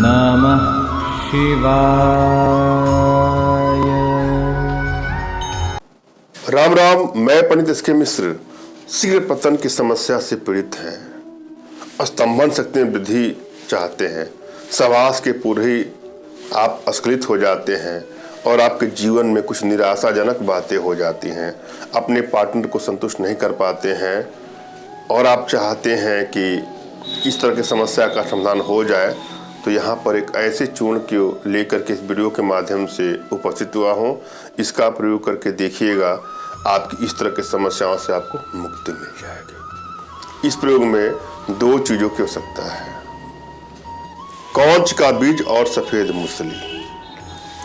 नमः शिवाय। राम राम। मैं पंडित एस के मिश्र शीघ्र पतन की समस्या से पीड़ित हैं, स्तंभन शक्ति में वृद्धि चाहते हैं, सहवास के पूर्व ही आप अस्खलित हो जाते हैं और आपके जीवन में कुछ निराशाजनक बातें हो जाती हैं, अपने पार्टनर को संतुष्ट नहीं कर पाते हैं और आप चाहते हैं कि इस तरह की समस्या का समाधान हो जाए, तो यहाँ पर एक ऐसे चूर्ण को लेकर के इस वीडियो के माध्यम से उपस्थित हुआ हूँ। इसका प्रयोग करके देखिएगा, आपकी इस तरह की समस्याओं से आपको मुक्ति मिल जाएगी। इस प्रयोग में दो चीज़ों की आवश्यकता है, कौंच का बीज और सफ़ेद मूसली।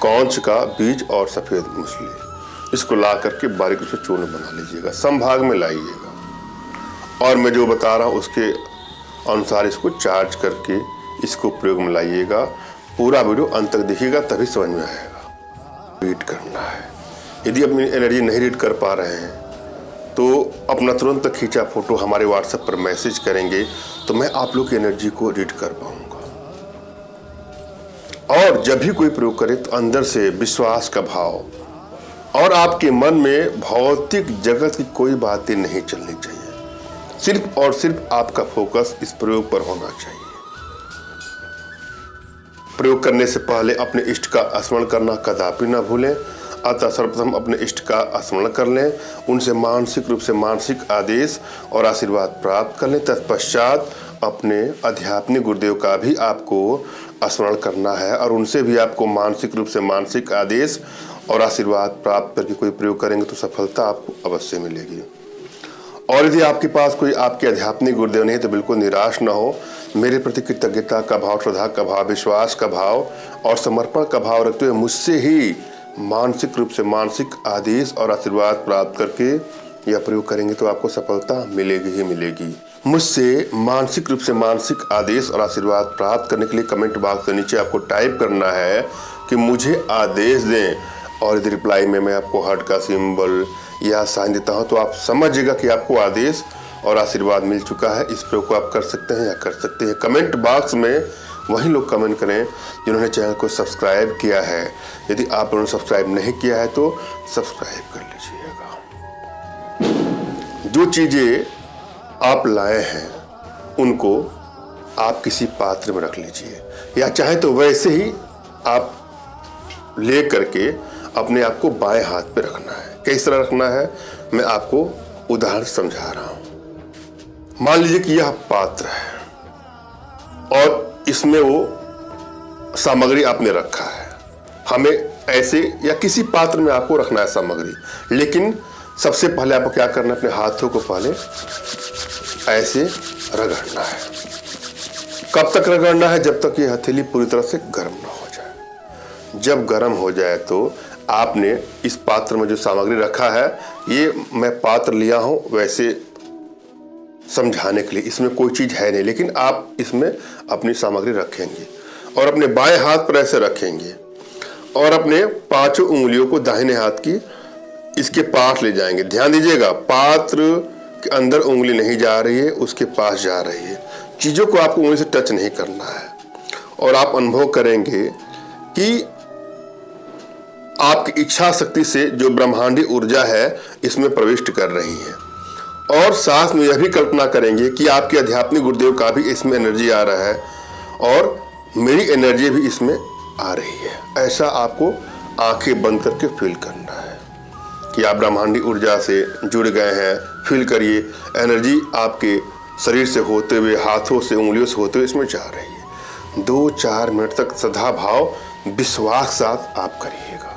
कौंच का बीज और सफ़ेद मूसली, इसको ला करके बारीक से चूर्ण बना लीजिएगा, समभाग में लाइएगा और मैं जो बता रहा हूँ उसके अनुसार इसको चार्ज करके इसको प्रयोग में लाइएगा। पूरा वीडियो अंत तक देखिएगा, तभी समझ में आएगा। रीड करना है, यदि अपनी एनर्जी नहीं रीड कर पा रहे हैं तो अपना तुरंत खींचा फोटो हमारे व्हाट्सएप पर मैसेज करेंगे तो मैं आप लोग की एनर्जी को रीड कर पाऊंगा। और जब भी कोई प्रयोग करे तो अंदर से विश्वास का भाव और आपके मन में भौतिक जगत की कोई बातें नहीं चलनी चाहिए, सिर्फ और सिर्फ आपका फोकस इस प्रयोग पर होना चाहिए। प्रयोग करने से पहले अपने इष्ट का स्मरण करना कदापि न भूलें। अतः सर्वप्रथम अपने इष्ट का स्मरण कर लें, उनसे मानसिक रूप से मानसिक आदेश और आशीर्वाद प्राप्त कर लें। तत्पश्चात अपने आध्यात्मिक गुरुदेव का भी आपको स्मरण करना है और उनसे भी आपको मानसिक रूप से मानसिक आदेश और आशीर्वाद प्राप्त करके कोई प्रयोग करेंगे तो सफलता आपको अवश्य मिलेगी। और यदि आपके पास कोई आपके आध्यात्मिक गुरुदेव नहीं तो बिल्कुल निराश न हो। मेरे प्रति कृतज्ञता का भाव, श्रद्धा का भाव, विश्वास का भाव और समर्पण का भाव रखते हुए मुझसे ही मानसिक रूप से मानसिक आदेश और आशीर्वाद प्राप्त करके यह प्रयोग करेंगे तो आपको सफलता मिलेगी ही मिलेगी। मुझसे मानसिक रूप से मानसिक आदेश और आशीर्वाद प्राप्त करने के लिए कमेंट बॉक्स के नीचे आपको टाइप करना है कि मुझे आदेश दें, और यदि रिप्लाई में मैं आपको हार्ट का सिंबल या साइन देता हूं तो आप समझिएगा कि आपको आदेश और आशीर्वाद मिल चुका है। इस प्रयोग को आप कर सकते हैं या कर सकते हैं। कमेंट बॉक्स में वही लोग कमेंट करें जिन्होंने चैनल को सब्सक्राइब किया है। यदि आप लोगों ने सब्सक्राइब नहीं किया है तो सब्सक्राइब कर लीजिएगा। जो चीज़ें आप लाए हैं उनको आप किसी पात्र में रख लीजिए, या चाहे तो वैसे ही आप ले करके अपने आप को बाएं हाथ पे रखना है। किस तरह रखना है मैं आपको उदाहरण समझा रहा हूं। मान लीजिए कि यह पात्र है और इसमें वो सामग्री आपने रखा है। हमें ऐसे या किसी पात्र में आपको रखना है सामग्री, लेकिन सबसे पहले आपको क्या करना है, अपने हाथों को पहले ऐसे रगड़ना है। कब तक रगड़ना है? जब तक ये हथेली पूरी तरह से गर्म ना हो जाए। जब गर्म हो जाए तो आपने इस पात्र में जो सामग्री रखा है, ये मैं पात्र लिया हूं वैसे समझाने के लिए, इसमें कोई चीज है नहीं, लेकिन आप इसमें अपनी सामग्री रखेंगे और अपने बाएं हाथ पर ऐसे रखेंगे और अपने पांचों उंगलियों को दाहिने हाथ की इसके पास ले जाएंगे। ध्यान दीजिएगा, पात्र के अंदर उंगली नहीं जा रही है, उसके पास जा रही है। चीजों को आपको उंगली से टच नहीं करना है और आप अनुभव करेंगे कि आपकी इच्छा शक्ति से जो ब्रह्मांडी ऊर्जा है इसमें प्रविष्ट कर रही है। और साथ में यह भी कल्पना करेंगे कि आपके आध्यात्मिक गुरुदेव का भी इसमें एनर्जी आ रहा है और मेरी एनर्जी भी इसमें आ रही है। ऐसा आपको आंखें बंद करके फील करना है कि आप ब्रह्मांडी ऊर्जा से जुड़ गए हैं। फील करिए, एनर्जी आपके शरीर से होते हुए, हाथों से, उंगलियों से होते हुए इसमें जा रही है। 2-4 मिनट तक श्रद्धा भाव विश्वास साथ आप करिएगा,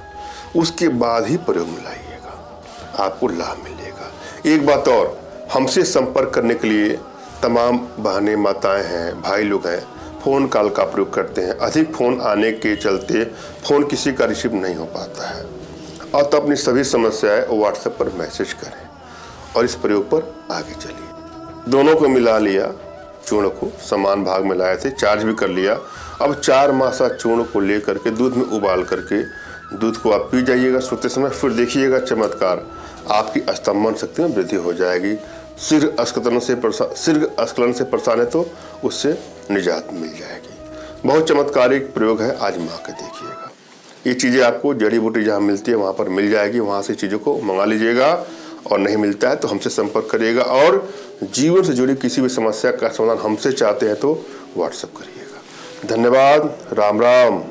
उसके बाद ही प्रयोग में लाइएगा, आपको लाभ मिलेगा। एक बात और, हमसे संपर्क करने के लिए तमाम बहनें, माताएं हैं, भाई लोग हैं, फ़ोन कॉल का प्रयोग करते हैं। अधिक फ़ोन आने के चलते फ़ोन किसी का रिसीव नहीं हो पाता है, और तो अपनी सभी समस्याएं व्हाट्सएप पर मैसेज करें और इस प्रयोग पर आगे चलिए। दोनों को मिला लिया, चूर्ण को समान भाग में लाए थे, चार्ज भी कर लिया। अब 4 मासा चूर्ण को ले करके दूध में उबाल करके दूध को आप पी जाइएगा सोते समय। फिर देखिएगा चमत्कार, आपकी स्तंभन शक्ति में वृद्धि हो जाएगी। शीघ्र स्खलन से परेशान है तो उससे निजात मिल जाएगी। बहुत चमत्कारिक प्रयोग है, आजमा के देखिएगा। ये चीज़ें आपको जड़ी बूटी जहाँ मिलती है वहाँ पर मिल जाएगी, वहाँ से चीज़ों को मंगा लीजिएगा। और नहीं मिलता है तो हमसे संपर्क करिएगा। और जीवन से जुड़ी किसी भी समस्या का समाधान हमसे चाहते हैं तो व्हाट्सएप करिएगा। धन्यवाद। राम राम।